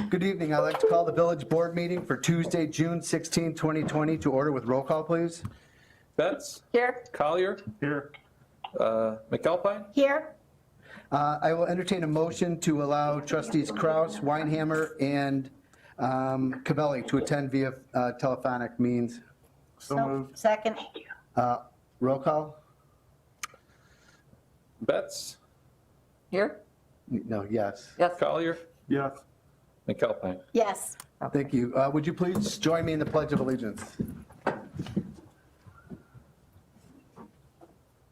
Good evening. I'd like to call the village board meeting for Tuesday, June 16, 2020 to order with roll call, please. Betts. Here. Collier. Here. McAlpine. Here. I will entertain a motion to allow trustees Kraus, Weinhammer, and Cavelli to attend via telephonic means. So moved. Second. Roll call? Betts. Here. No, yes. Yes. Collier. Yes. McAlpine. Yes. Thank you. Would you please join me in the Pledge of Allegiance?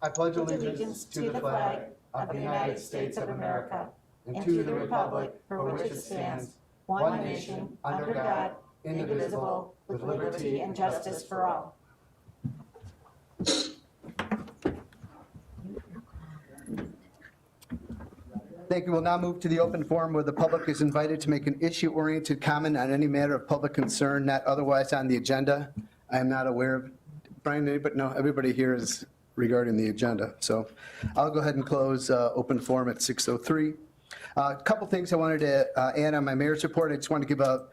I pledge allegiance to the flag of the United States of America and to the republic for which it stands, one nation, under God, indivisible, with liberty and justice for all. Thank you. We'll now move to the open forum where the public is invited to make an issue-oriented comment on any matter of public concern not otherwise on the agenda. I am not aware of, Brian, but no, everybody here is regarding the agenda. So I'll go ahead and close open forum at 6:03. A couple things I wanted to add on my mayor's report. I just want to give a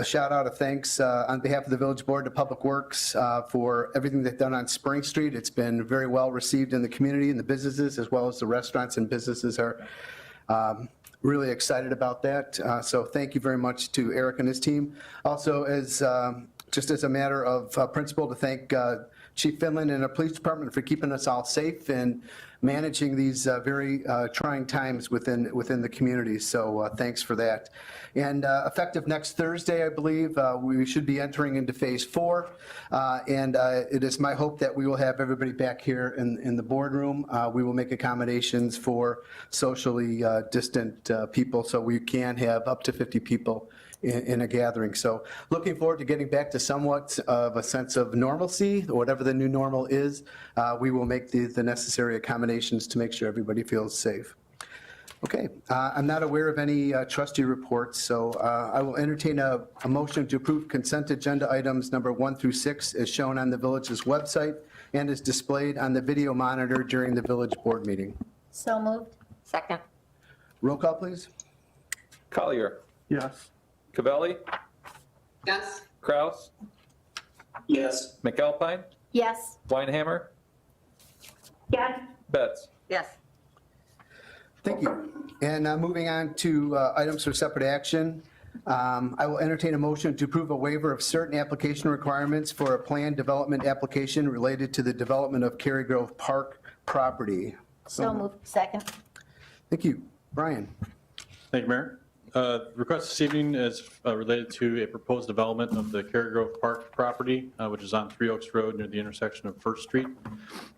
shout out of thanks on behalf of the village board to Public Works for everything they've done on Spring Street. It's been very well received in the community and the businesses, as well as the restaurants and businesses are really excited about that. So thank you very much to Eric and his team. Also, as just as a matter of principle, to thank Chief Finland and the police department for keeping us all safe and managing these very trying times within the community. So thanks for that. And effective next Thursday, I believe, we should be entering into phase 4. And it is my hope that we will have everybody back here in the boardroom. We will make accommodations for socially distant people, so we can have up to 50 people in a gathering. So looking forward to getting back to somewhat of a sense of normalcy, whatever the new normal is. We will make the necessary accommodations to make sure everybody feels safe. Okay, I'm not aware of any trustee reports, so I will entertain a motion to approve consent agenda items number 1 through 6 as shown on the village's website and is displayed on the video monitor during the village board meeting. So moved. Second. Roll call, please. Collier. Yes. Cavelli. Yes. Kraus. Yes. McAlpine. Yes. Weinhammer. Yes. Betts. Yes. Thank you. And moving on to items for separate action, I will entertain a motion to approve a waiver of certain application requirements for a planned development application related to the development of Cary Grove Park property. So moved. Second. Thank you. Brian. Thank you, Mayor. Request this evening is related to a proposed development of the Cary Grove Park property, which is on 3 Oaks Road near the intersection of First Street.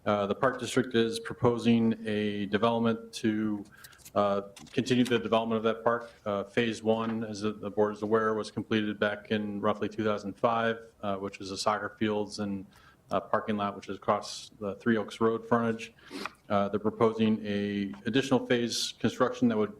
The Park District is proposing a development to continue the development of that park. Phase 1, as the board is aware, was completed back in roughly 2005, which is the soccer fields and parking lot, which is across the 3 Oaks Road frontage. They're proposing a additional phase construction that would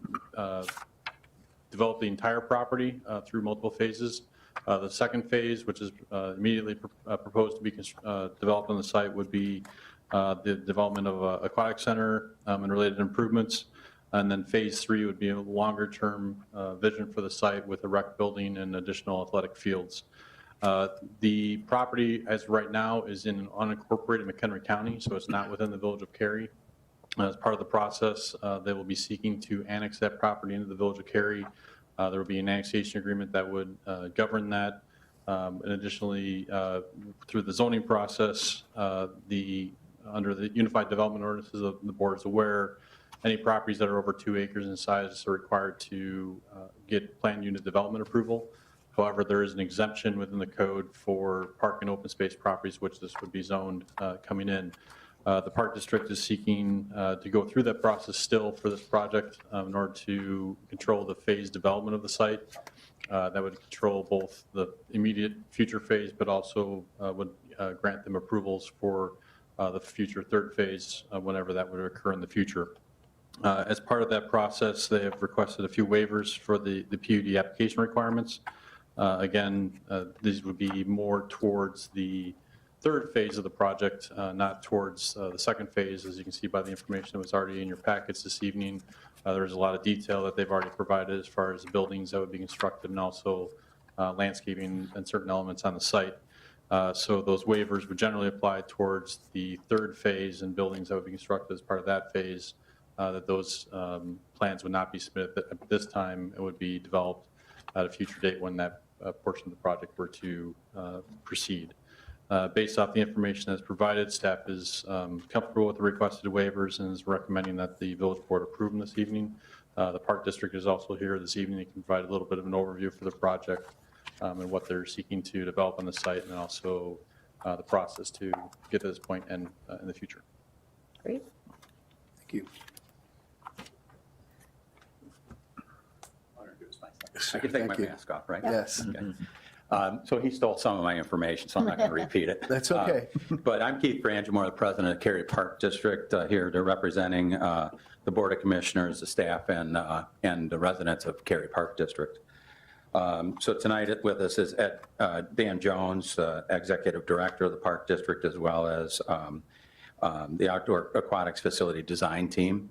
develop the entire property through multiple phases. The second phase, which is immediately proposed to be developed on the site, would be the development of an aquatic center and related improvements. And then phase 3 would be a longer term vision for the site with a rec building and additional athletic fields. The property as right now is in unincorporated McHenry County, so it's not within the village of Cary. As part of the process, they will be seeking to annex that property into the village of Cary. There will be an annexation agreement that would govern that. And additionally, through the zoning process, under the Unified Development Ordinances, the board is aware, any properties that are over 2 acres in size are required to get planned unit development approval. However, there is an exemption within the code for park and open space properties, which this would be zoned coming in. The Park District is seeking to go through that process still for this project in order to control the phase development of the site. That would control both the immediate future phase, but also would grant them approvals for the future third phase whenever that would occur in the future. As part of that process, they have requested a few waivers for the PUD application requirements. Again, these would be more towards the third phase of the project, not towards the second phase. As you can see by the information that was already in your packets this evening, there's a lot of detail that they've already provided as far as the buildings that would be constructed and also landscaping and certain elements on the site. So those waivers would generally apply towards the third phase and buildings that would be constructed as part of that phase, that those plans would not be submitted at this time. It would be developed at a future date when that portion of the project were to proceed. Based off the information that's provided, staff is comfortable with the requested waivers and is recommending that the village board approve them this evening. The Park District is also here this evening. They can provide a little bit of an overview for the project and what they're seeking to develop on the site, and also the process to get to this point and in the future. Great. Thank you. I can take my Thank you. mask off, right? Yes, Okay. So he stole some of my information, so I'm not going to repeat it. that's okay. But I'm Keith Brandemore, the president of Cary Park District, here to representing the Board of Commissioners, the staff, and the residents of Cary Park District. So tonight with us is Dan Jones, Executive Director of the Park District, as well as the Outdoor Aquatics Facility Design Team.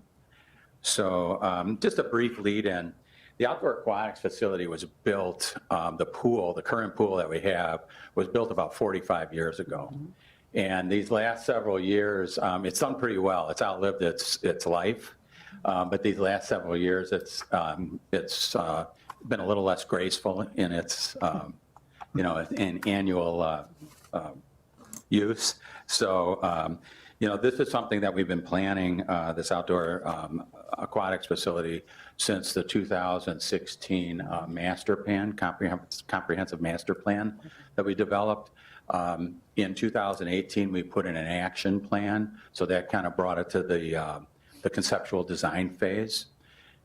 So just a brief lead-in. The Outdoor Aquatics Facility was built, the current pool that we have, was built about 45 years ago. And these last several years, it's done pretty well. It's outlived its life. But these last several years, it's been a little less graceful in its, in annual use. So, this is something that we've been planning, this outdoor aquatics facility, since the 2016 master plan, comprehensive master plan that we developed. In 2018, we put in an action plan, so that kind of brought it to the conceptual design phase.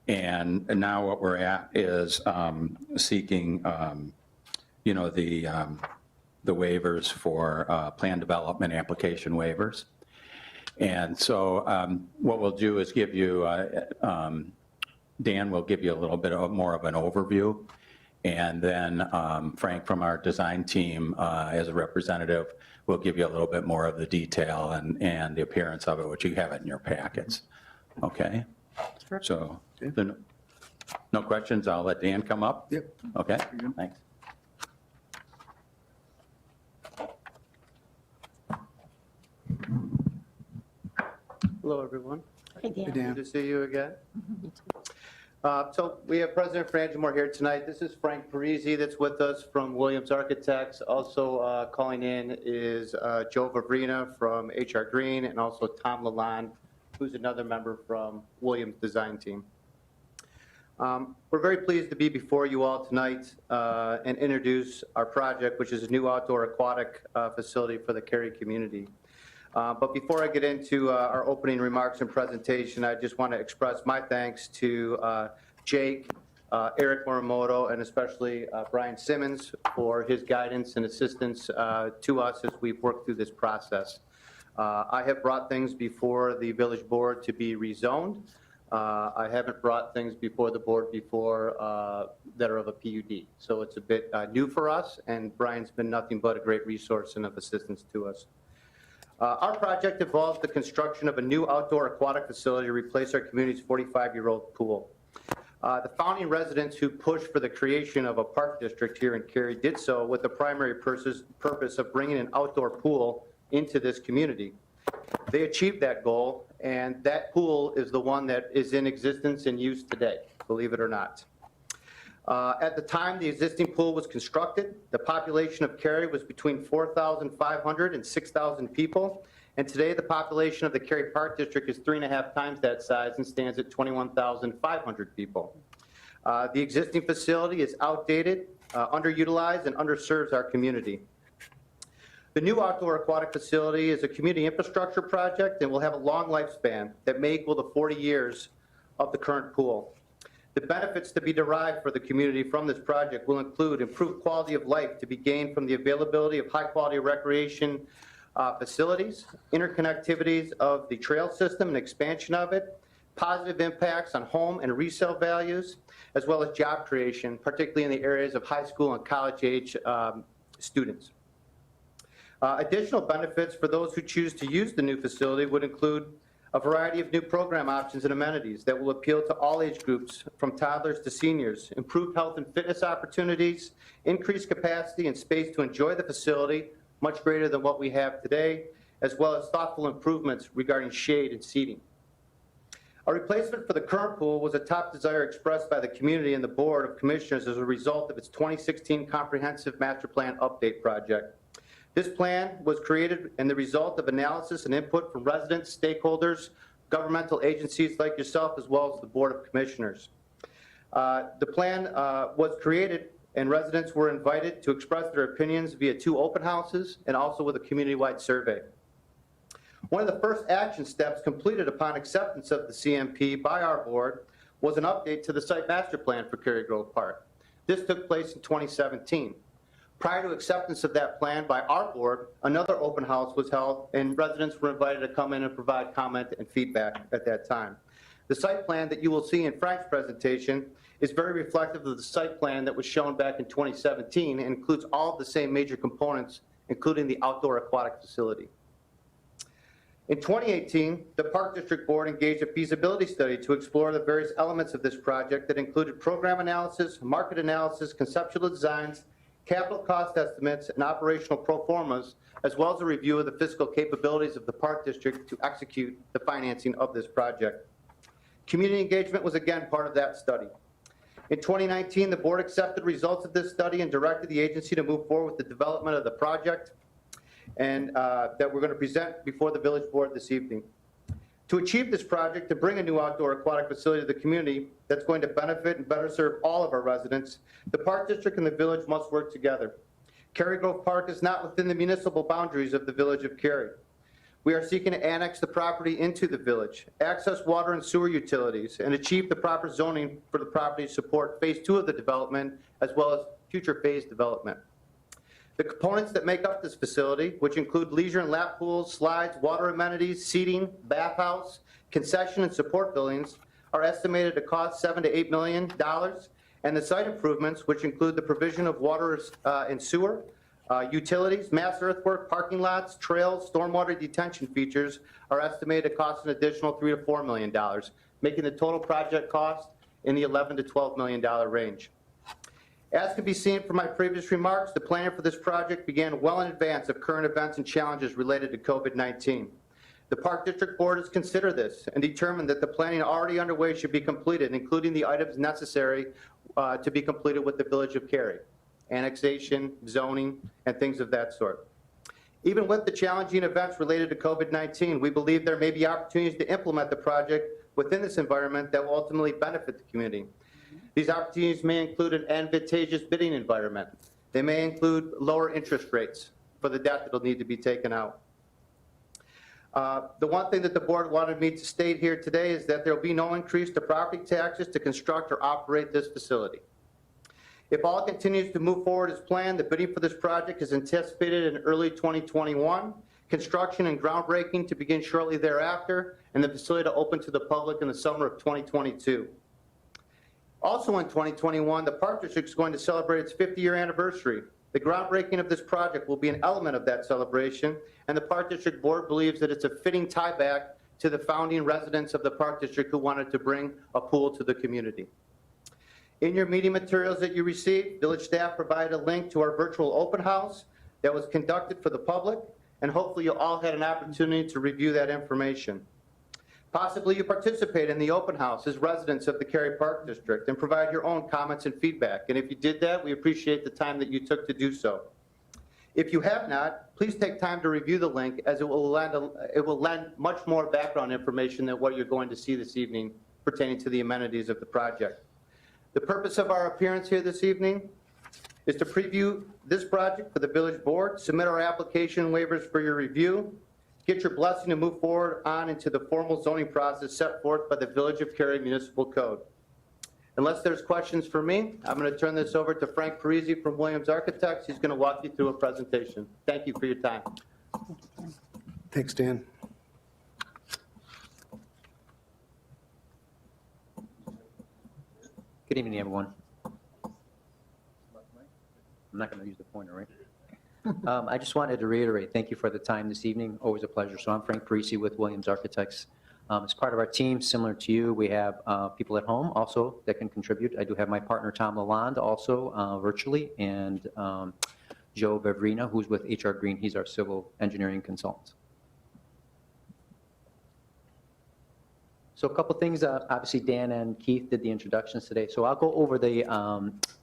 And now what we're at is seeking, the waivers for plan development application waivers. And so what we'll do is give you, Dan will give you a little bit more of an overview. And then Frank from our design team, as a representative, will give you a little bit more of the detail and the appearance of it, which you have it in your packets. Okay? So, no questions, I'll let Dan come up. Yep. Okay, thanks. Hello, everyone. Hey, Hey, Dan. Dan. Good to see you again. So we have President Frangimore here tonight. This is Frank Parisi that's with us from Williams Architects. Also calling in is Joe Vavrina from HR Green, and also Tom Lalonde, who's another member from Williams Design Team. We're very pleased to be before you all tonight and introduce our project, which is a new outdoor aquatic facility for the Cary community. But before I get into our opening remarks and presentation, I just want to express my thanks to Jake, Eric Morimoto, and especially Brian Simmons for his guidance and assistance to us as we've worked through this process. I have brought things before the village board to be rezoned. I haven't brought things before the board before that are of a PUD. So it's a bit new for us, and Brian's been nothing but a great resource and of assistance to us. Our project involves the construction of a new outdoor aquatic facility to replace our community's 45-year-old pool. The founding residents who pushed for the creation of a park district here in Cary did so with the primary purpose of bringing an outdoor pool into this community. They achieved that goal, and that pool is the one that is in existence and use today, believe it or not. At the time the existing pool was constructed, the population of Cary was between 4,500 and 6,000 people, and today the population of the Cary Park District is 3.5 times that size and stands at 21,500 people. The existing facility is outdated, underutilized, and underserves our community. The new outdoor aquatic facility is a community infrastructure project and will have a long lifespan that may equal the 40 years of the current pool. The benefits to be derived for the community from this project will include improved quality of life to be gained from the availability of high-quality recreation facilities, interconnectivities of the trail system and expansion of it, positive impacts on home and resale values, as well as job creation, particularly in the areas of high school and college-age students. Additional benefits for those who choose to use the new facility would include a variety of new program options and amenities that will appeal to all age groups, from toddlers to seniors, improved health and fitness opportunities, increased capacity and space to enjoy the facility, much greater than what we have today, as well as thoughtful improvements regarding shade and seating. A replacement for the current pool was a top desire expressed by the community and the Board of Commissioners as a result of its 2016 Comprehensive Master Plan Update Project. This plan was created and the result of analysis and input from residents, stakeholders, governmental agencies like yourself, as well as the Board of Commissioners. The plan was created and residents were invited to express their opinions via 2 open houses and also with a community-wide survey. One of the first action steps completed upon acceptance of the CMP by our board was an update to the site master plan for Cary Grove Park. This took place in 2017. Prior to acceptance of that plan by our board, another open house was held and residents were invited to come in and provide comment and feedback at that time. The site plan that you will see in Frank's presentation is very reflective of the site plan that was shown back in 2017 and includes all of the same major components, including the outdoor aquatic facility. In 2018, the Park District Board engaged a feasibility study to explore the various elements of this project that included program analysis, market analysis, conceptual designs, capital cost estimates, and operational pro formas, as well as a review of the fiscal capabilities of the Park District to execute the financing of this project. Community engagement was again part of that study. In 2019, the board accepted results of this study and directed the agency to move forward with the development of the project and that we're going to present before the village board this evening. To achieve this project, to bring a new outdoor aquatic facility to the community that's going to benefit and better serve all of our residents, the Park District and the village must work together. Cary Grove Park is not within the municipal boundaries of the village of Cary. We are seeking to annex the property into the village, access water and sewer utilities, and achieve the proper zoning for the property to support phase 2 of the development, as well as future phase development. The components that make up this facility, which include leisure and lap pools, slides, water amenities, seating, bathhouse, concession and support buildings, are estimated to cost $7 to $8 million, and the site improvements, which include the provision of water and sewer, utilities, mass earthwork, parking lots, trails, stormwater detention features, are estimated to cost an additional $3 to $4 million, making the total project cost in the $11 to $12 million range. As can be seen from my previous remarks, the planning for this project began well in advance of current events and challenges related to COVID-19. The Park District Board has considered this and determined that the planning already underway should be completed, including the items necessary to be completed with the Village of Cary, annexation, zoning, and things of that sort. Even with the challenging events related to COVID-19, we believe there may be opportunities to implement the project within this environment that will ultimately benefit the community. These opportunities may include an advantageous bidding environment. They may include lower interest rates for the debt that will need to be taken out. The one thing that the board wanted me to state here today is that there will be no increase to property taxes to construct or operate this facility. If all continues to move forward as planned, the bidding for this project is anticipated in early 2021, construction and groundbreaking to begin shortly thereafter, and the facility to open to the public in the summer of 2022. Also in 2021, the Park District is going to celebrate its 50-year anniversary. The groundbreaking of this project will be an element of that celebration, and the Park District Board believes that it's a fitting tieback to the founding residents of the Park District who wanted to bring a pool to the community. In your meeting materials that you received, village staff provided a link to our virtual open house that was conducted for the public, and hopefully you all had an opportunity to review that information. Possibly you participate in the open house as residents of the Cary Park District and provide your own comments and feedback. And if you did that, we appreciate the time that you took to do so. If you have not, please take time to review the link, as it will lend much more background information than what you're going to see this evening pertaining to the amenities of the project. The purpose of our appearance here this evening is to preview this project for the village board, submit our application waivers for your review, get your blessing to move forward on into the formal zoning process set forth by the Village of Cary Municipal Code. Unless there's questions for me, I'm going to turn this over to Frank Parisi from Williams Architects. He's going to walk you through a presentation. Thank you for your time. Thanks, Dan. Good evening, everyone. I'm not going to use the pointer, right? I just wanted to reiterate, thank you for the time this evening. Always a pleasure. So I'm Frank Parisi with Williams Architects. As part of our team, similar to you, we have people at home also that can contribute. I do have my partner, Tom Lalonde, also virtually, and Joe Vevrina, who's with HR Green. He's our civil engineering consultant. So a couple things, obviously Dan and Keith did the introductions today. So I'll go over the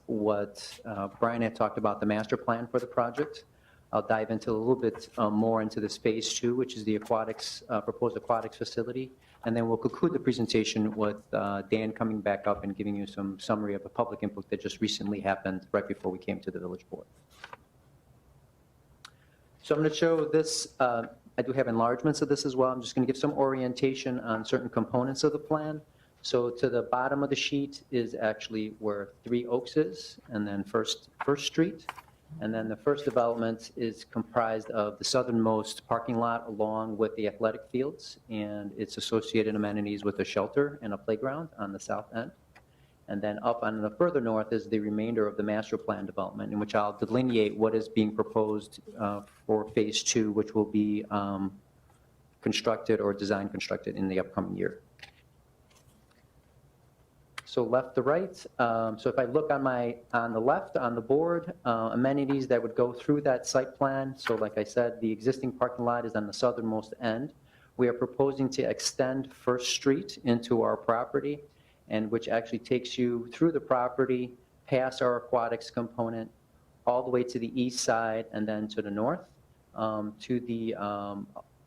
what Brian had talked about, the master plan for the project. I'll dive into a little bit more into this phase 2, which is the aquatics, proposed aquatics facility. And then we'll conclude the presentation with Dan coming back up and giving you some summary of the public input that just recently happened right before we came to the village board. So I'm going to show this. I do have enlargements of this as well. I'm just going to give some orientation on certain components of the plan. So to the bottom of the sheet is actually where 3 Oaks is, and then First Street. And then the first development is comprised of the southernmost parking lot along with the athletic fields and its associated amenities with a shelter and a playground on the south end. And then up on the further north is the remainder of the master plan development, in which I'll delineate what is being proposed for phase 2, which will be constructed or design constructed in the upcoming year. So left to right, so if I look on the left on the board, amenities that would go through that site plan. So like I said, the existing parking lot is on the southernmost end. We are proposing to extend First Street into our property, and which actually takes you through the property, past our aquatics component, all the way to the east side, and then to the north, to the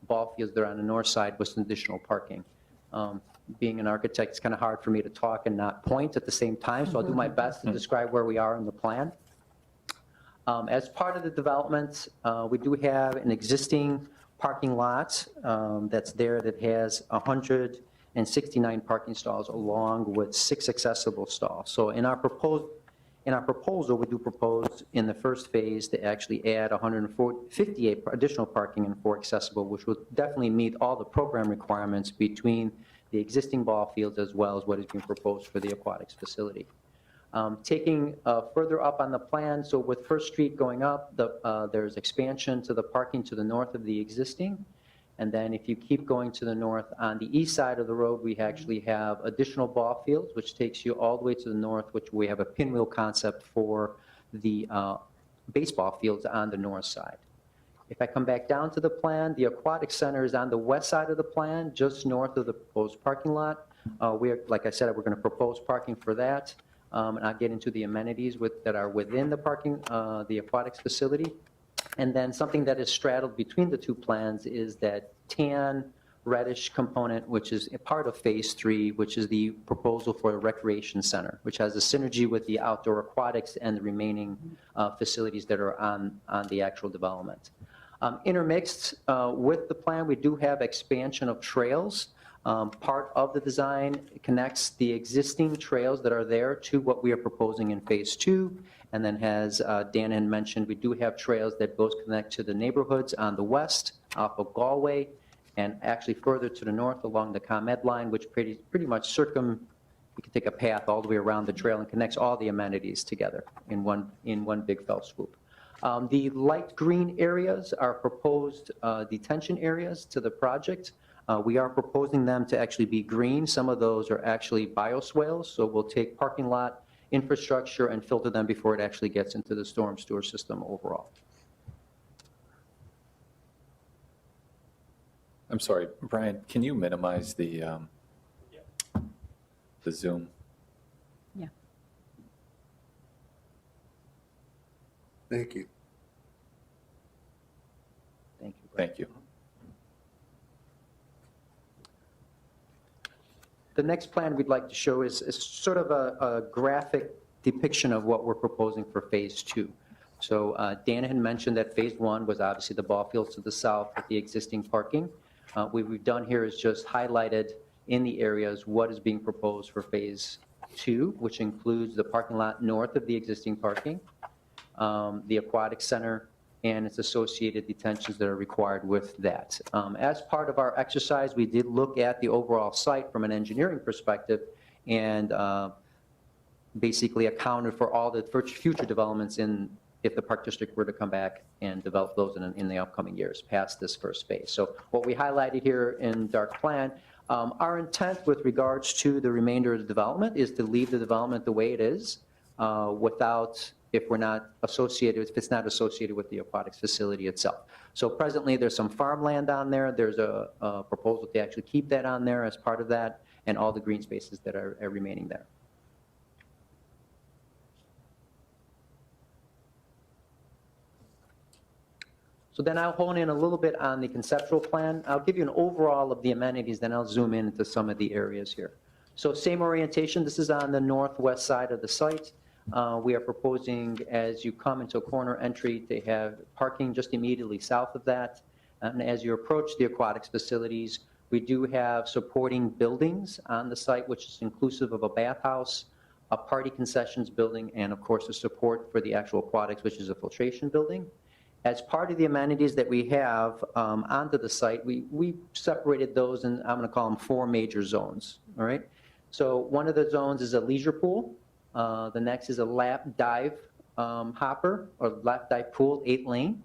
ball fields that are on the north side with some additional parking. Being an architect, it's kind of hard for me to talk and not point at the same time, so I'll do my best to describe where we are in the plan. As part of the development, we do have an existing parking lot that's there that has 169 parking stalls along with 6 accessible stalls. So in our proposal, we do propose in the first phase to actually add 158 additional parking and 4 accessible, which will definitely meet all the program requirements between the existing ball fields as well as what is being proposed for the aquatics facility. Taking further up on the plan, so with First Street going up, there's expansion to the parking to the north of the existing. And then if you keep going to the north on the east side of the road, we actually have additional ball fields, which takes you all the way to the north, which we have a pinwheel concept for the baseball fields on the north side. If I come back down to the plan, the aquatic center is on the west side of the plan, just north of the proposed parking lot. Like I said, we're going to propose parking for that. And I'll get into the amenities that are within the parking, the aquatics facility. And then something that is straddled between the 2 plans is that tan reddish component, which is a part of phase 3, which is the proposal for a recreation center, which has a synergy with the outdoor aquatics and the remaining facilities that are on the actual development. Intermixed with the plan, we do have expansion of trails. Part of the design connects the existing trails that are there to what we are proposing in phase 2. And then as Dan had mentioned, we do have trails that both connect to the neighborhoods on the west off of Galway and actually further to the north along the ComEd line, which pretty much you can take a path all the way around the trail and connects all the amenities together in one big fell swoop. The light green areas are proposed detention areas to the project. We are proposing them to actually be green. Some of those are actually bioswales, so we'll take parking lot infrastructure and filter them before it actually gets into the storm sewer system overall. I'm sorry, Brian, can you minimize the Zoom? Thank you. Thank you. Thank you. The next plan we'd like to show is sort of a graphic depiction of what we're proposing for phase 2. So Dan had mentioned that phase 1 was obviously the ball fields to the south with the existing parking. What we've done here is just highlighted in the areas what is being proposed for phase 2, which includes the parking lot north of the existing parking, the aquatic center, and its associated detentions that are required with that. As part of our exercise, we did look at the overall site from an engineering perspective and basically accounted for all the future developments in if the Park District were to come back and develop those in the upcoming years past this first phase. So what we highlighted here in dark plan, our intent with regards to the remainder of the development is to leave the development the way it is without, if it's not associated with the aquatics facility itself. So presently, there's some farmland on there. There's a proposal to actually keep that on there as part of that, and all the green spaces that are remaining there. So then I'll hone in a little bit on the conceptual plan. I'll give you an overall of the amenities, then I'll zoom in into some of the areas here. So same orientation. This is on the northwest side of the site. We are proposing, as you come into a corner entry, to have parking just immediately south of that. And as you approach the aquatics facilities, we do have supporting buildings on the site, which is inclusive of a bathhouse, a party concessions building, and of course, the support for the actual aquatics, which is a filtration building. As part of the amenities that we have onto the site, we separated those, and I'm going to call them 4 major zones, all right? So one of the zones is a leisure pool. The next is a lap dive hopper, or lap dive pool, 8-lane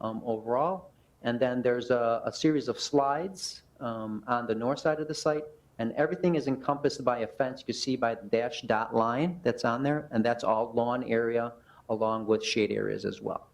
overall. And then there's a series of slides on the north side of the site, and everything is encompassed by a fence. You can see by the dashed dot line that's on there, and that's all lawn area along with shade areas as well.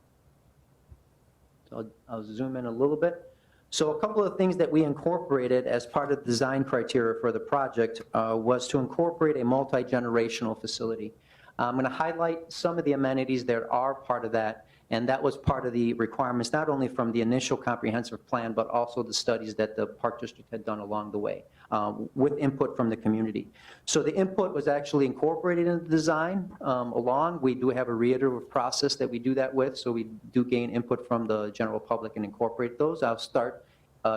So I'll zoom in a little bit. So a couple of things that we incorporated as part of the design criteria for the project was to incorporate a multi-generational facility. I'm going to highlight some of the amenities that are part of that, and that was part of the requirements, not only from the initial comprehensive plan, but also the studies that the Park District had done along the way with input from the community. So the input was actually incorporated in the design along. We do have a reiterative process that we do that with, so we do gain input from the general public and incorporate those. I'll start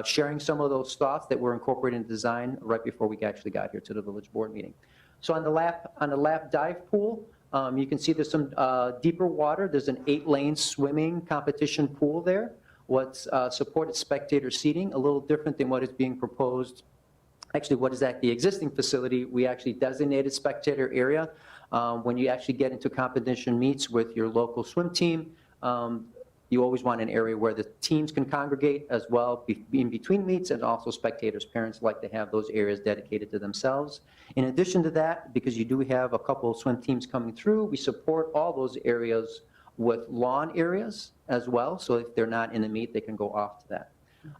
sharing some of those thoughts that were incorporated in design right before we actually got here to the village board meeting. So on the lap dive pool, you can see there's some deeper water. There's an 8-lane swimming competition pool there. What's supported spectator seating, a little different than what is being proposed. Actually, what is at the existing facility, we actually designated spectator area. When you actually get into competition meets with your local swim team, you always want an area where the teams can congregate as well in between meets, and also spectators. Parents like to have those areas dedicated to themselves. In addition to that, because you do have a couple of swim teams coming through, we support all those areas with lawn areas as well. So if they're not in the meet, they can go off to that.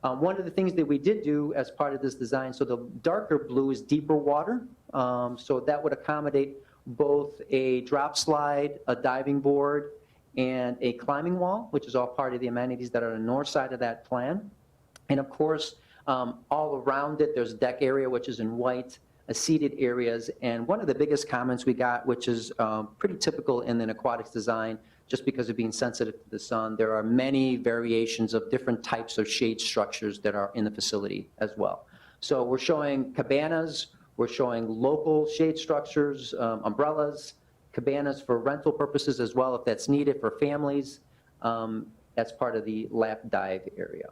One of the things that we did do as part of this design, so the darker blue is deeper water. So that would accommodate both a drop slide, a diving board, and a climbing wall, which is all part of the amenities that are on the north side of that plan. And of course, all around it, there's a deck area, which is in white, seated areas. And one of the biggest comments we got, which is pretty typical in an aquatics design, just because of being sensitive to the sun, there are many variations of different types of shade structures that are in the facility as well. So we're showing cabanas, we're showing local shade structures, umbrellas, cabanas for rental purposes as well, if that's needed for families. That's part of the lap dive area.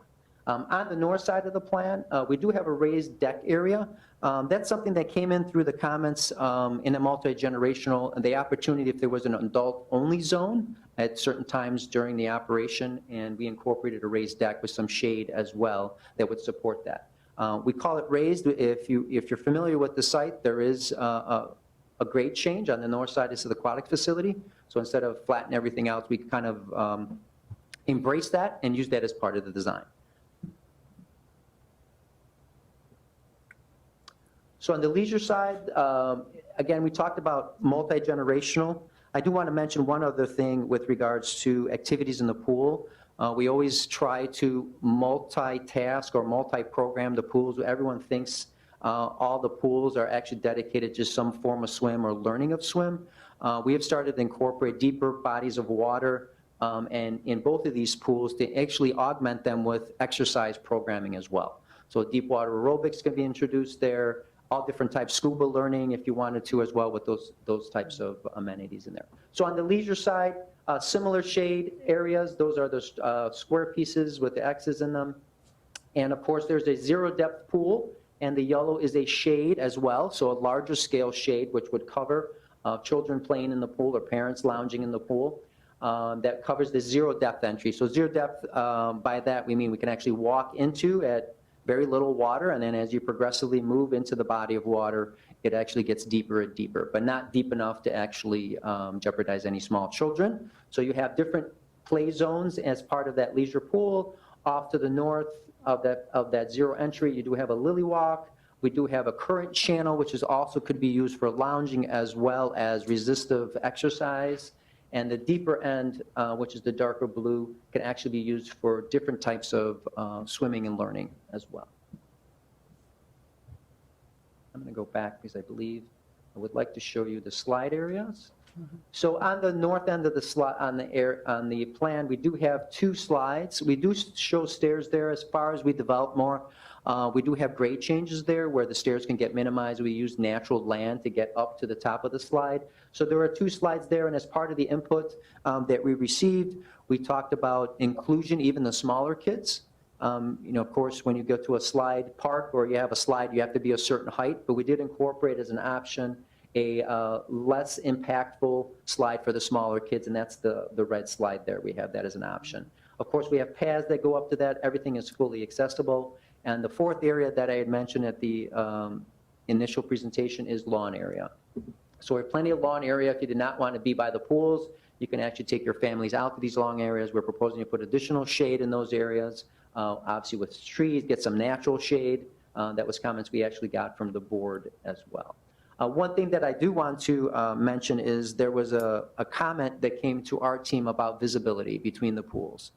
On the north side of the plan, we do have a raised deck area. That's something that came in through the comments in a multi-generational, and the opportunity if there was an adult-only zone at certain times during the operation, and we incorporated a raised deck with some shade as well that would support that. We call it raised. If you're familiar with the site, there is a grade change on the north side. This is the aquatic facility. So instead of flatten everything out, we kind of embrace that and use that as part of the design. So on the leisure side, again, we talked about multi-generational. I do want to mention one other thing with regards to activities in the pool. We always try to multitask or multi-program the pools. Everyone thinks all the pools are actually dedicated to some form of swim or learning of swim. We have started to incorporate deeper bodies of water and in both of these pools to actually augment them with exercise programming as well. So deep water aerobics can be introduced there, all different types, scuba learning if you wanted to as well with those types of amenities in there. So on the leisure side, similar shade areas, those are the square pieces with the X's in them. And of course, there's a zero depth pool, and the yellow is a shade as well, so a larger scale shade which would cover children playing in the pool or parents lounging in the pool. that covers the zero depth entry. So zero depth, by that we mean we can actually walk into at very little water, and then as you progressively move into the body of water, it actually gets deeper and deeper, but not deep enough to actually jeopardize any small children. So you have different play zones as part of that leisure pool. Off to the north of that zero entry, you do have a lily walk. We do have a current channel, which is also could be used for lounging as well as resistive exercise. And the deeper end, which is the darker blue, can actually be used for different types of swimming and learning as well. I'm going to go back because I believe I would like to show you the slide areas. So on the north end of the slide, on the plan, we do have 2 slides. We do show stairs there. As far as we develop more, we do have grade changes there where the stairs can get minimized. We use natural land to get up to the top of the slide. So there are 2 slides there, and as part of the input that we received, we talked about inclusion, even the smaller kids. Of course, when you go to a slide park or you have a slide, you have to be a certain height, but we did incorporate as an option a less impactful slide for the smaller kids, and that's the red slide there. We have that as an option. Of course, we have paths that go up to that. Everything is fully accessible. And the 4th area that I had mentioned at the initial presentation is lawn area. So we have plenty of lawn area. If you did not want to be by the pools, you can actually take your families out to these lawn areas. We're proposing to put additional shade in those areas, obviously with trees, get some natural shade. That was comments we actually got from the board as well. One thing that I do want to mention is there was a comment that came to our team about visibility between the pools.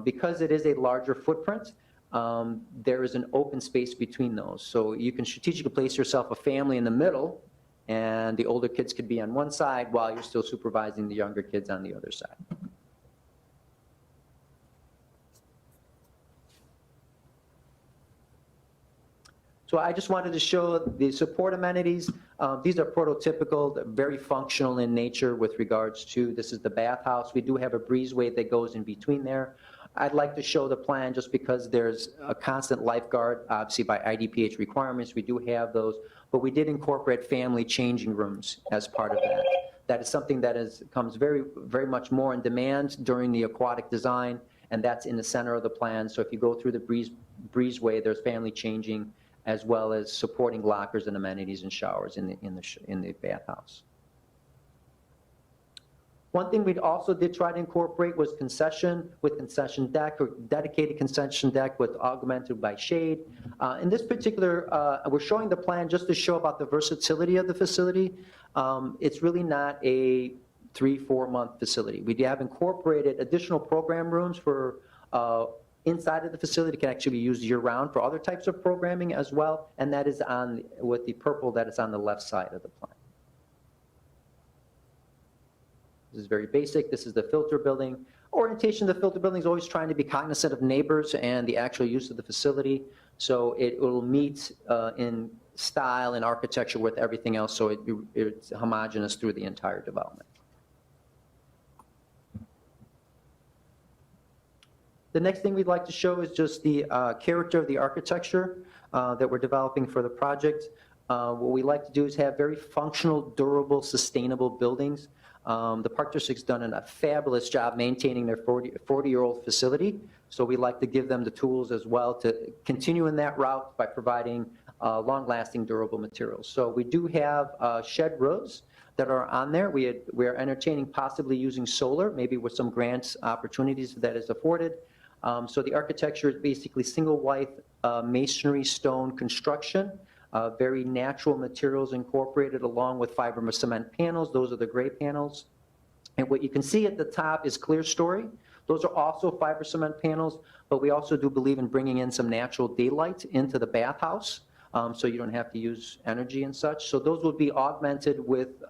Because it is a larger footprint, there is an open space between those. So you can strategically place yourself a family in the middle, and the older kids could be on one side while you're still supervising the younger kids on the other side. So I just wanted to show the support amenities. These are prototypical, very functional in nature with regards to, this is the bathhouse. We do have a breezeway that goes in between there. I'd like to show the plan just because there's a constant lifeguard, obviously by IDPH requirements, we do have those, but we did incorporate family changing rooms as part of that. That is something that comes very, very much more in demand during the aquatic design, and that's in the center of the plan. So if you go through the breezeway, there's family changing, as well as supporting lockers and amenities and showers in the bathhouse. One thing we also did try to incorporate was concession deck or dedicated concession deck with augmented by shade. In this particular, we're showing the plan just to show about the versatility of the facility. It's really not a 3-4 month facility. We have incorporated additional program rooms for inside of the facility can actually be used year-round for other types of programming as well, and that is on, with the purple that is on the left side of the plan. This is very basic. This is the filter building. Orientation of the filter building is always trying to be cognizant of neighbors and the actual use of the facility, so it will meet in style and architecture with everything else, so it's homogeneous through the entire development. The next thing we'd like to show is just the character of the architecture that we're developing for the project. What we like to do is have very functional, durable, sustainable buildings. The Park District's done a fabulous job maintaining their 40-year-old facility, so we like to give them the tools as well to continue in that route by providing long-lasting, durable materials. So we do have shed roofs that are on there. We are entertaining possibly using solar, maybe with some grant opportunities that is afforded. So the architecture is basically single white masonry stone construction, very natural materials incorporated along with fiber cement panels. Those are the gray panels. And what you can see at the top is clear story. Those are also fiber cement panels, but we also do believe in bringing in some natural daylight into the bathhouse, so you don't have to use energy and such. So those will be augmented with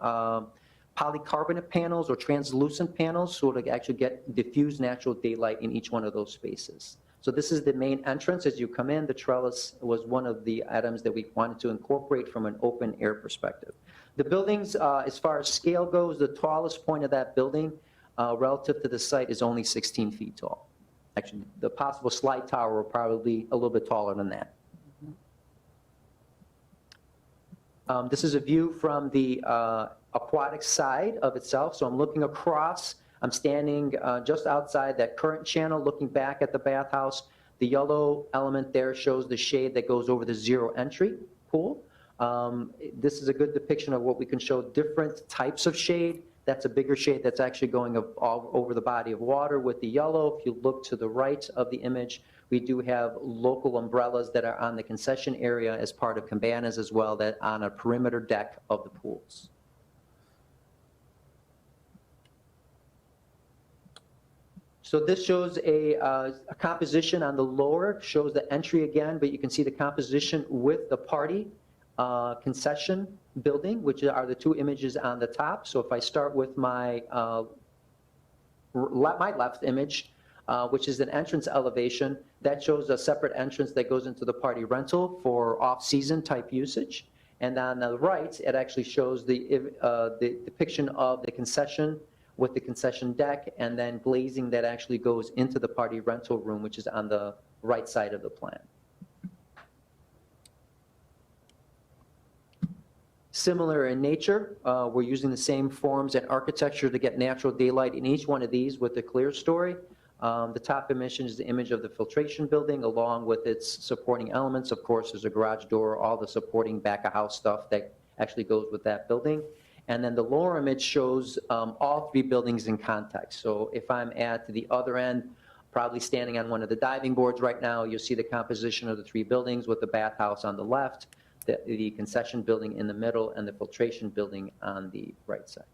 polycarbonate panels or translucent panels, so to actually get diffused natural daylight in each one of those spaces. So this is the main entrance. As you come in, the trellis was one of the items that we wanted to incorporate from an open air perspective. The buildings, as far as scale goes, the tallest point of that building relative to the site is only 16 feet tall. Actually, the possible slide tower will probably be a little bit taller than that. This is a view from the aquatic side of itself. So I'm looking across I'm standing just outside that current channel, looking back at the bathhouse. The yellow element there shows the shade that goes over the zero entry pool. This is a good depiction of what we can show different types of shade. That's a bigger shade that's actually going all over the body of water with the yellow. If you look to the right of the image, we do have local umbrellas that are on the concession area as part of cabanas as well, that on a perimeter deck of the pools. So this shows a composition on the lower, shows the entry again, but you can see the composition with the party concession building, which are the two images on the top. So if I start with my left image, which is an entrance elevation, that shows a separate entrance that goes into the party rental for off-season type usage. And on the right, it actually shows the depiction of the concession with the concession deck and then glazing that actually goes into the party rental room, which is on the right side of the plan. Similar in nature, we're using the same forms and architecture to get natural daylight in each one of these with the clear story. The top image is the image of the filtration building along with its supporting elements. Of course, there's a garage door, all the supporting back of house stuff that actually goes with that building. And then the lower image shows all three buildings in context. So if I'm at the other end, probably standing on one of the diving boards right now, you'll see the composition of the three buildings with the bathhouse on the left, the concession building in the middle, and the filtration building on the right side.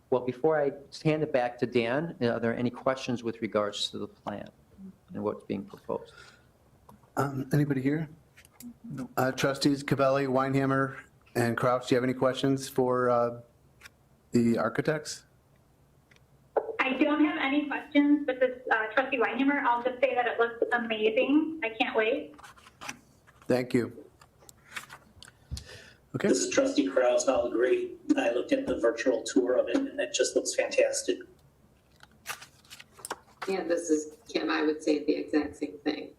Well, before I hand it back to Dan, are there any questions with regards to the plan and what's being proposed? Anybody here? Trustees Cavelli, Weinhammer, and Crouch, do you have any questions for the architects? I don't have any questions, but this trustee Weinhammer, I'll just say that it looks amazing. I can't wait. Thank you. Okay. This is trustee Krause. I'll agree. I looked at the virtual tour of it and it just looks fantastic. Yeah, this is Kim. I would say the exact same thing.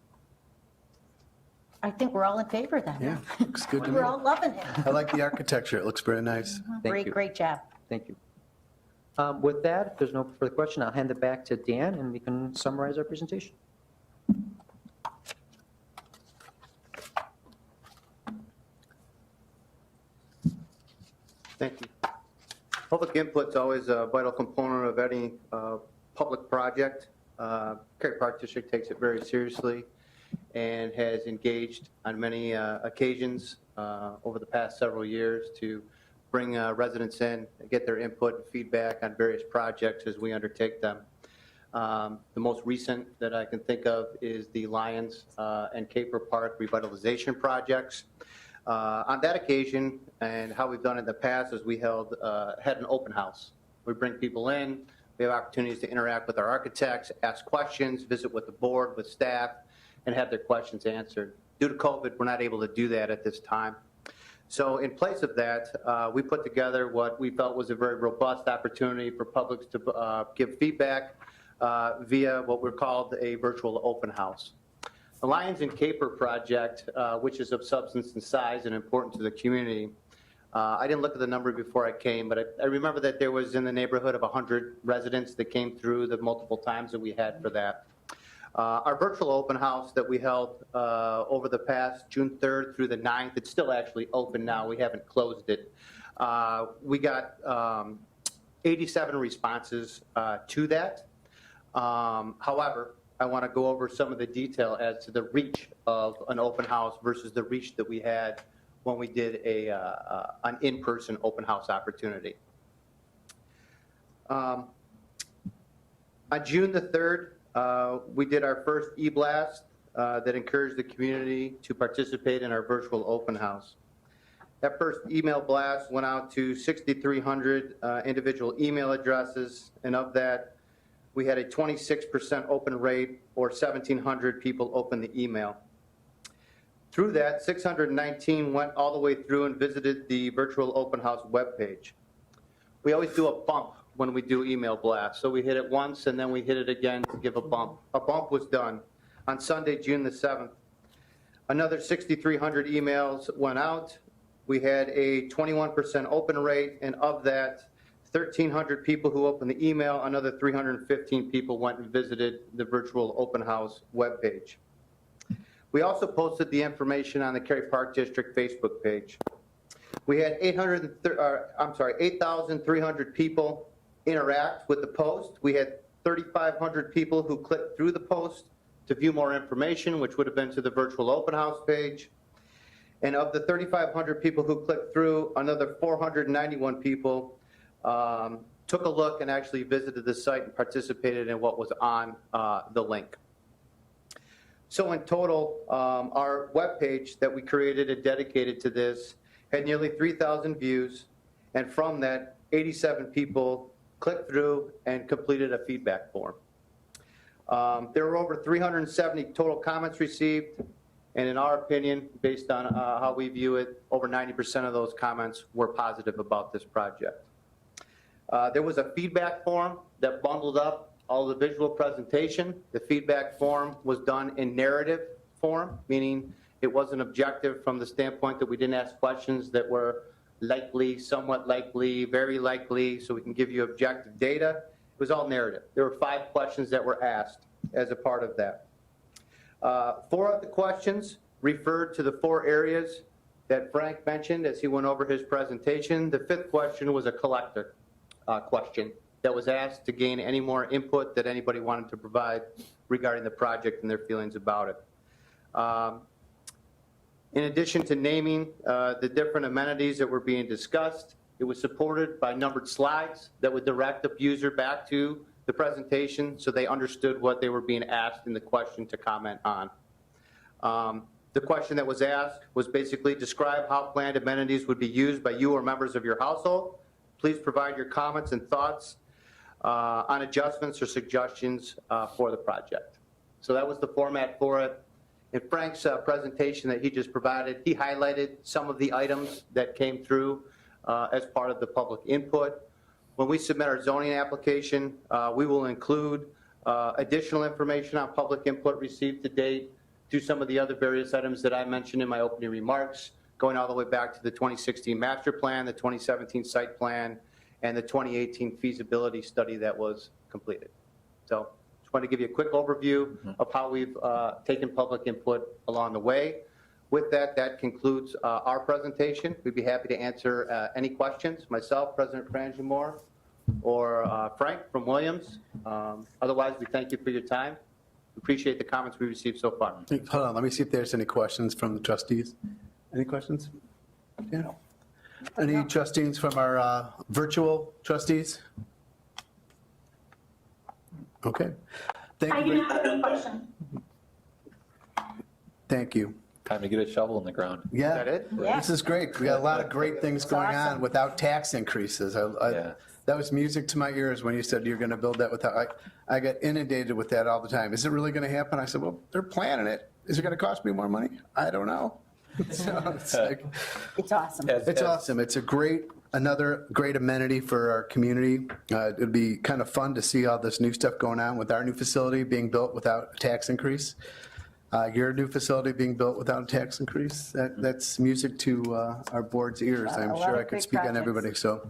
I think we're all in favor then. Yeah, looks good to me. We're all loving it. I like the architecture. It looks very nice. Thank you. Great job. Thank you. With that, if there's no further question, I'll hand it back to Dan and we can summarize our presentation. Thank you. Public input's always a vital component of any public project. Cary Park District takes it very seriously and has engaged on many occasions over the past several years to bring residents in, get their input and feedback on various projects as we undertake them. The most recent that I can think of is the Lions and Caper Park revitalization projects. On that occasion, and how we've done it in the past, is we had an open house. We bring people in, we have opportunities to interact with our architects, ask questions, visit with the board, with staff, and have their questions answered. Due to COVID, we're not able to do that at this time. So in place of that, we put together what we felt was a very robust opportunity for publics to give feedback via what we're called a virtual open house. The Lions and Caper project, which is of substance and size and important to the community, I didn't look at the number before I came, but I remember that there was in the neighborhood of 100 residents that came through the multiple times that we had for that. Our virtual open house that we held over the past June 3rd through the 9th, it's still actually open now. We haven't closed it. We got 87 responses to that. However, I want to go over some of the detail as to the reach of an open house versus the reach that we had when we did an in-person open house opportunity. On June the 3rd, we did our first e-blast that encouraged the community to participate in our virtual open house. That first email blast went out to 6,300 individual email addresses, and of that, we had a 26% open rate, or 1,700 people opened the email. Through that, 619 went all the way through and visited the virtual open house webpage. We always do a bump when we do email blasts. So we hit it once and then we hit it again to give a bump. A bump was done on Sunday, June the 7th. Another 6,300 emails went out. we had a 21% open rate, and of that, 1,300 people who opened the email, another 315 people went and visited the virtual open house webpage. We also posted the information on the Cary Park District Facebook page. We had 8,300 people interact with the post. We had 3,500 people who clicked through the post to view more information, which would have been to the virtual open house page. And of the 3,500 people who clicked through, another 491 people took a look and actually visited the site and participated in what was on the link. So in total, our webpage that we created and dedicated to this had nearly 3,000 views, and from that, 87 people clicked through and completed a feedback form. There were over 370 total comments received, and in our opinion, based on how we view it, over 90% of those comments were positive about this project. There was a feedback form that bundled up all the visual presentation. The feedback form was done in narrative form, meaning it wasn't objective from the standpoint that we didn't ask questions that were likely, somewhat likely, very likely, so we can give you objective data. It was all narrative. There were 5 questions that were asked as a part of that. 4 of the questions referred to the 4 areas that Frank mentioned as he went over his presentation. The 5th question was a collector question that was asked to gain any more input that anybody wanted to provide regarding the project and their feelings about it. In addition to naming the different amenities that were being discussed, it was supported by numbered slides that would direct the user back to the presentation so they understood what they were being asked in the question to comment on. The question that was asked was basically describe how planned amenities would be used by you or members of your household. Please provide your comments and thoughts on adjustments or suggestions for the project. So that was the format for it. In Frank's presentation that he just provided, he highlighted some of the items that came through as part of the public input. When we submit our zoning application, we will include additional information on public input received to date to some of the other various items that I mentioned in my opening remarks, going all the way back to the 2016 master plan, the 2017 site plan, and the 2018 feasibility study that was completed. So just wanted to give you a quick overview of how we've taken public input along the way. With that, that concludes our presentation. We'd be happy to answer any questions, myself, President Frangemore, or Frank from Williams. Otherwise, we thank you for your time. We appreciate the comments we received so far. Hold on, let me see if there's any questions from the trustees. Any questions? Yeah. Any trustees from our virtual trustees? Okay. Thank I you. do not have any questions. Thank you. Time to get a shovel in the ground. Yeah. Is that it? Yeah. This is great. We got a lot of great things going on awesome. without tax increases. Yeah. That was music to my ears when you said you're going to build that without, I get inundated with that all the time. Is it really going to happen? I said, well, they're planning it. Is it going to cost me more money? I don't know. So it's like, It's awesome. it's awesome. It's a another great amenity for our community. It'd be kind of fun to see all this new stuff going on with our new facility being built without a tax increase. Your new facility being built without a tax increase, that's music to our board's ears. I'm A lot sure of I could great speak on projects. everybody, so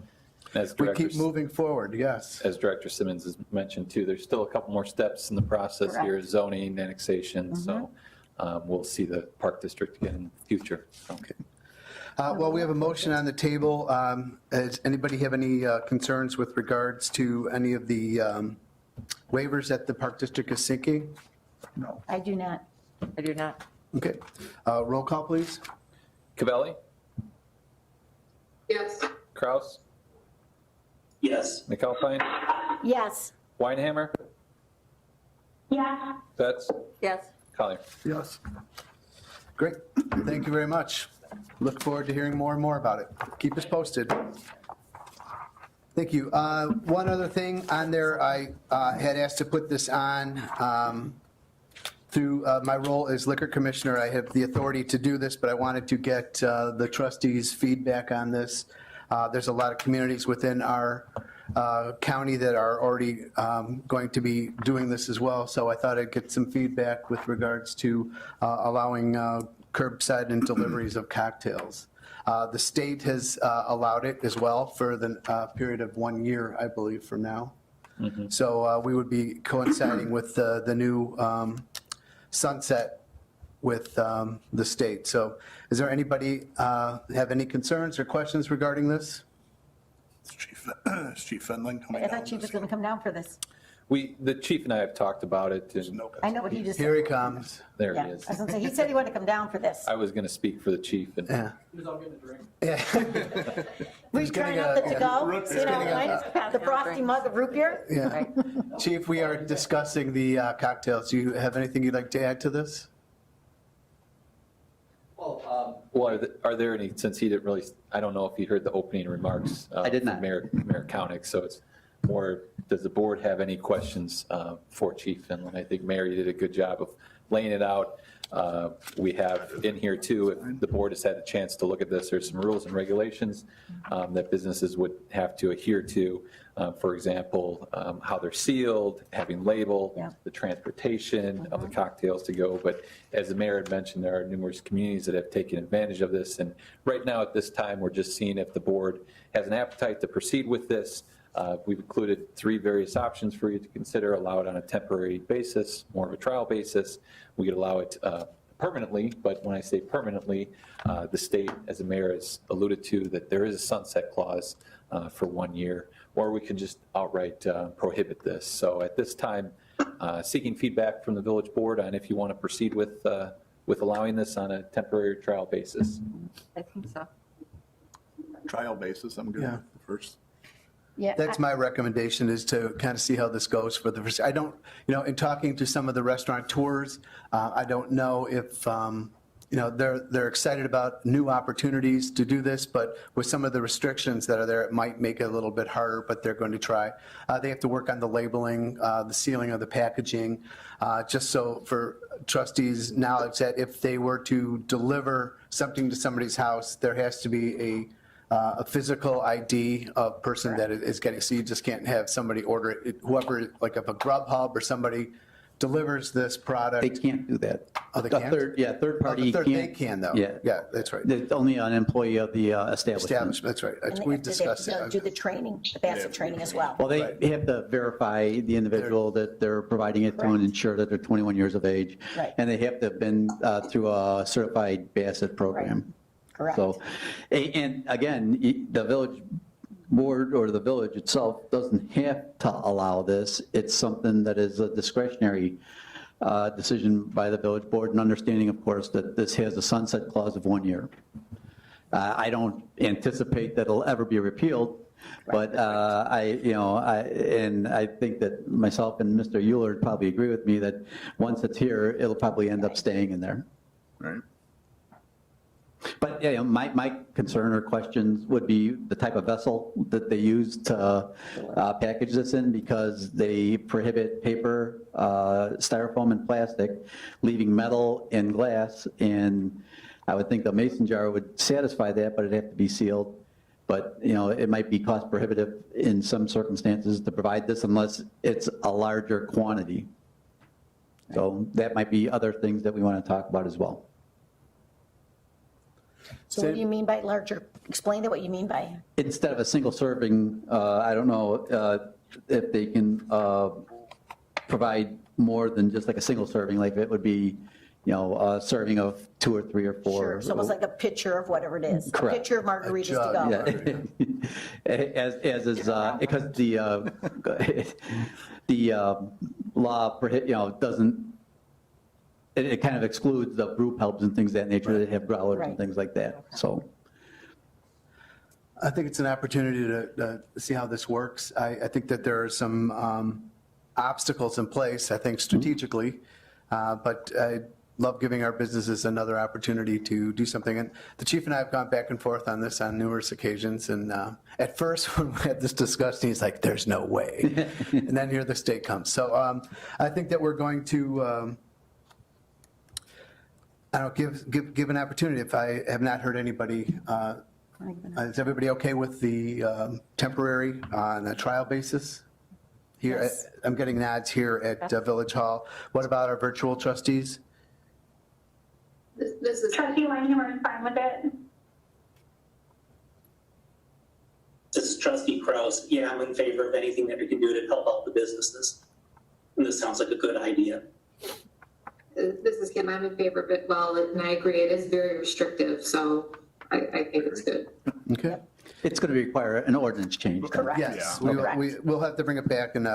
As we Director keep moving forward, yes. As Director Simmons has mentioned too, there's still a couple more steps in the process here, Correct. zoning, annexation, so we'll see the Park District again in the future. So. Okay. Well, we have a motion on the table. Does anybody have any concerns with regards to any of the waivers that the Park District is seeking? I do not. I do not. Okay. Roll call, please. Cavelli, Yes. Kraus, Yes. McAlpine, Yes. Weinhammer, Yes. Betts, Yes. Collier. Yes. Great. Thank you very much. Look forward to hearing more and more about it. Keep us posted. Thank you. One other thing on there, I had asked to put this on through my role as liquor commissioner. I have the authority to do this, but I wanted to get the trustees' feedback on this. There's a lot of communities within our county that are already going to be doing this as well, so I thought I'd get some feedback with regards to allowing curbside and deliveries of cocktails. The state has allowed it as well for the period of 1 year, I believe, from now. So we would be coinciding with the new sunset with the state. So is there anybody have any concerns or questions regarding this? Is Chief Fendling coming I down? thought Chief was this going to come down for this. The chief and I have talked about it, year? and No, I know what he just said. Here he comes. there Yeah, he I is. was going to say, he said he wanted to come down for this. I was going to speak for the chief, and Yeah. Yeah. We're He's trying getting out the a- to-go, He's you know, getting a- right? The frosty mug of root beer. Yeah. Chief, we are discussing the cocktails. Do you have anything you'd like to add to this? well, are there any, since he didn't really, I don't know if he heard the opening remarks. I did from not. Mayor Koenig, so it's more, does the board have any questions for Chief Finland? I think Mary did a good job of laying it out. We have in here too, if the board has had a chance to look at this, there's some rules and regulations that businesses would have to adhere to. For example, how they're sealed, having label, Yeah. the transportation of the cocktails to go. But as the mayor had mentioned, there are numerous communities that have taken advantage of this. And right now at this time, we're just seeing if the board has an appetite to proceed with this. We've included 3 various options for you to consider: allow it on a temporary basis, more of a trial basis. We could allow it permanently, but when I say permanently, the state, as the mayor has alluded to, that there is a sunset clause for 1 year, or we can just outright prohibit this. So at this time, seeking feedback from the village board on if you want to proceed with allowing this on a temporary trial basis. I think so. Trial basis, I'm good Yeah. with the first. Yeah. That's my recommendation, is to kind of see how this goes for the first, I don't, in talking to some of the restaurateurs, I don't know if, they're excited about new opportunities to do this, but with some of the restrictions that are there, it might make it a little bit harder, but they're going to try. They have to work on the labeling, the sealing of the packaging, just so for trustees' knowledge that if they were to deliver something to somebody's house, there has to be a physical ID of person that is getting, so you just can't have somebody order it, whoever, like if a Grubhub or somebody delivers this product. They can't do that. Oh, they A can't? third- Yeah, third party They can't. can though. Yeah. Yeah, that's right. It's only an employee of the establishment. Establishment, that's right. And they We've have to- discussed they have that. to Do the training, the BASSET training as well. Well, they Right. have to verify the individual that they're providing it to and Correct. ensure that they're 21 years of age. Right. And they have to have been through a certified BASSET program. Correct. So, and again, the village board or the village itself doesn't have to allow this. It's something that is a discretionary decision by the village board, and understanding, of course, that this has a sunset clause of 1 year. I don't anticipate that it'll ever be repealed, but I think that myself and Mr. Euler probably agree with me that once it's here, it'll probably end up staying in there. Right. But my concern or questions would be the type of vessel that they use to package this in, because they prohibit paper, styrofoam, and plastic, leaving metal and glass. And I would think the mason jar would satisfy that, but it'd have to be sealed. But, it might be cost prohibitive in some circumstances to provide this unless it's a larger quantity. So that might be other things that we want to talk about as well. So what do you mean by larger? Explain to what you mean by. Instead of a single serving, I don't know if they can provide more than just like a single serving, like it would be, a serving of 2 or 3 or 4. Sure, it's almost like a pitcher of whatever it is. Correct. A pitcher of margaritas to jug, go. Yeah. As is, because the law, doesn't, it kind of excludes the brew pubs and things of that nature that have growlers and Right. things like that, so. I think it's an opportunity to see how this works. I think that there are some obstacles in place, I think strategically, but I love giving our businesses another opportunity to do something. And the chief and I have gone back and forth on this on numerous occasions. And at first, when we had this discussion, he's like, there's no way. And then here the state comes. So I think that we're going to, give an opportunity. If I have not heard anybody, is everybody okay with the temporary on a trial basis? Here, Yes. I'm getting nods here at Village Hall. What about our virtual trustees? This is, Trustee Weinheimer is fine with it. trustee Kraus. Yeah, I'm in favor of anything that we can do to help out the businesses. And this sounds like a good idea. This is Kim, I'm in favor of it, well, and I agree, it is very restrictive, so I think it's good. Okay. It's going to require an ordinance change. then. Correct. Yes, Yeah. we'll have to bring it back and,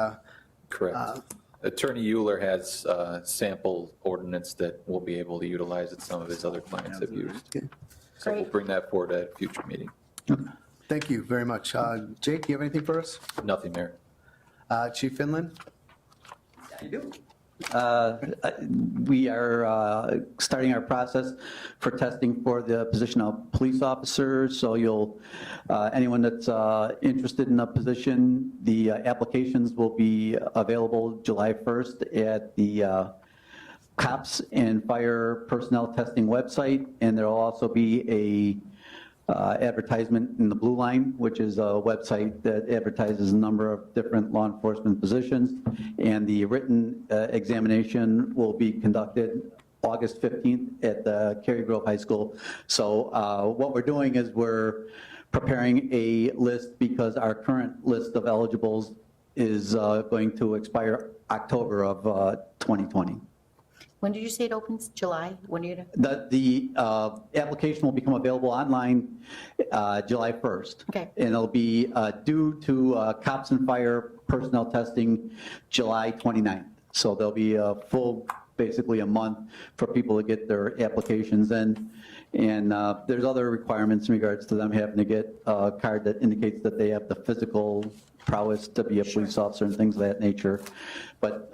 Correct. Attorney Euler has a sample ordinance that we'll be able to utilize that some of his other clients have used. Okay. So we'll Great. bring that forward at a future meeting. thank you very much. Jake, do you have anything for us? Nothing, Mayor. Chief Finland? We are starting our process for testing for the position of police officer. So anyone that's interested in a position, the applications will be available July 1st at the Cops and Fire Personnel Testing website. And there will also be a advertisement in the Blue Line, which is a website that advertises a number of different law enforcement positions. And the written examination will be conducted August 15th at the Cary Grove High School. So what we're doing is we're preparing a list because our current list of eligibles is going to expire October of 2020. When did you say it opens? July? When are you gonna? The application will become available online July 1st. Okay. And it'll be due to Cops and Fire Personnel Testing July 29th. So there'll be a full, basically a month for people to get their applications in. And there's other requirements in regards to them having to get a card that indicates that they have the physical prowess to be a police officer and things of that nature. But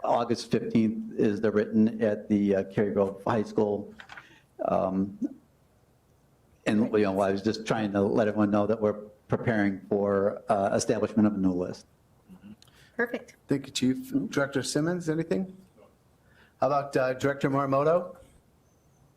August 15th is the written at the Cary Grove High School. And I was just trying to let everyone know that we're preparing for establishment of a new list. Perfect. Thank you, Chief. Director Simmons, anything? How about Director Morimoto?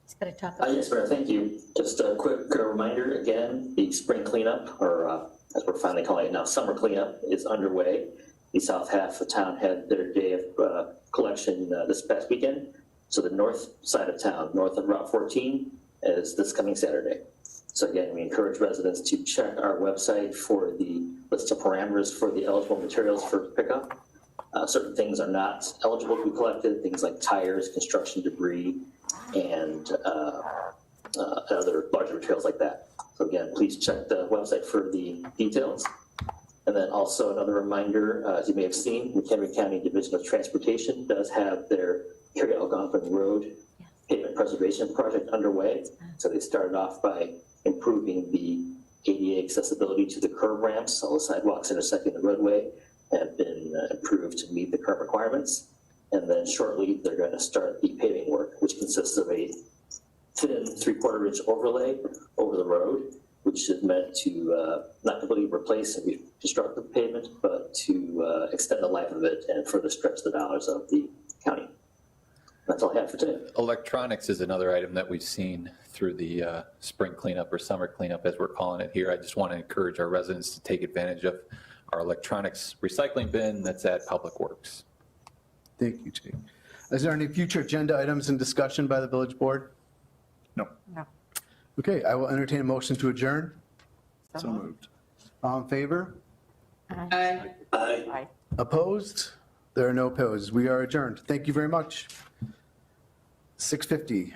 He's got to talk. Yes, Mayor, thank you. Just a quick reminder, again, the spring cleanup, or as we're finally calling it now, summer cleanup is underway. The south half of town had their day of collection this past weekend. So the north side of town, north of Route 14, is this coming Saturday. So again, we encourage residents to check our website for the list of parameters for the eligible materials for pickup. Certain things are not eligible to be collected, things like tires, construction debris, and other larger materials like that. So again, please check the website for the details. And then also another reminder, as you may have seen, the Cary County Division of Transportation does have their Cary-Algonquin Road pavement preservation project underway. So they started off by improving the ADA accessibility to the curb ramps. All the sidewalks intersecting the roadway have been improved to meet the current requirements. And then shortly, they're going to start the paving work, which consists of a thin 3/4 inch overlay over the road, which is meant to not completely replace and reconstruct the pavement, but to extend the life of it and further stretch the dollars of the county. That's all I have for today. Electronics is another item that we've seen through the spring cleanup or summer cleanup, as we're calling it here. I just want to encourage our residents to take advantage of our electronics recycling bin that's at Public Works. Thank you, Jake. Is there any future agenda items in discussion by the village board? No. No. Okay, I will entertain a motion to adjourn. So moved. All in favor? Aye. Aye. Opposed? There are no opposed. We are adjourned. Thank you very much. 6:50.